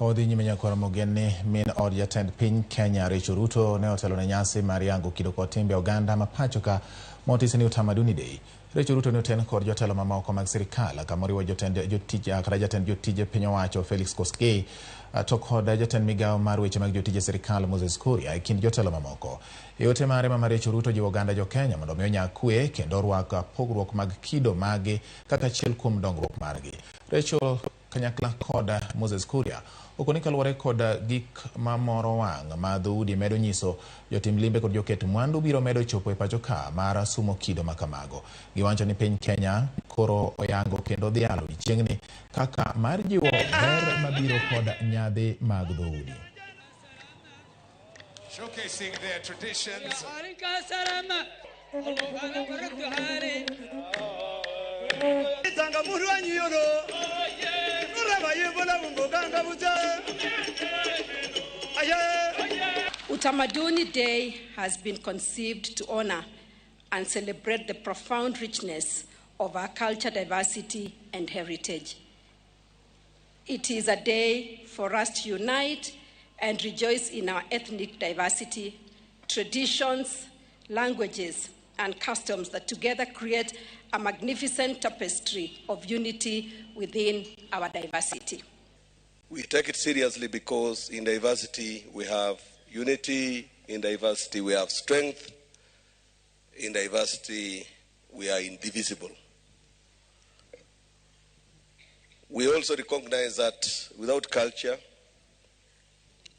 Kawadhi nyime nyakwa Ramogi ni min od jatend piny Kenya Rachael Ruto ne otelo ne nyasi mar yango kido kod timbe oganda mapacho ka motis ni Utamaduni Day. Rachael Ruto ne oten kod jotelo mamoko mag sirikal kamoriwo jatend jotije piny owacho Felix Koskei to kod jatend migawo mar weche mag jotije sirikal Moses Kuria e kind jotelo mamoko. E ote mare ma Rachael Ruto jiwo oganda jo Kenya mondo omi onyak kwe kendo rwak pogruok mag kido magi kaka achiel kuom dongruok margi. Rachael kanyakla kod Moses Kuria okoni kaluwore kod gik mamoro wang' ma dhoudi medo nyiso jotim limbe kod joket mwandu biro medo chopo e pacho ka mar sumo kido makamago. Giwacho ni piny Kenya koro oyango kendo dhialo chiengni kaka mar jiwo ber mabiro kod nyadhi mag dhoudi. Showcasing their traditions. Utamaduni Day has been conceived to honor and celebrate the profound richness of our culture, diversity, and heritage. It is a day for us to unite and rejoice in our ethnic diversity, traditions, languages, and customs that together create a magnificent tapestry of unity within our diversity. We take it seriously because in diversity we have unity, in diversity we have strength, in diversity we are indivisible. We also recognize that without culture,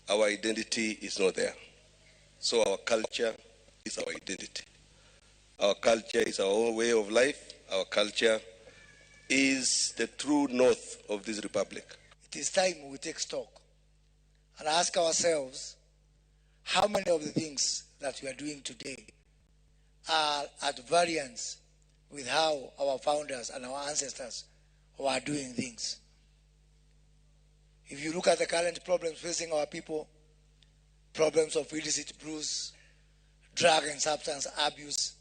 our identity is not there. So our culture is our identity. Our culture is our own way of life. Our culture is the true north of this republic. It is time we take stock and ask ourselves how many of the things that we are doing today are at variance with how our founders and our ancestors were doing things. If you look at the current problems facing our people, problems of illicit brews, drug and substance abuse,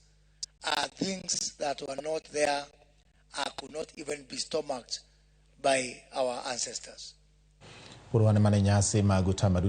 are things that were not there and could not even be stomached by our ancestors. Nyasi mag Utamaduni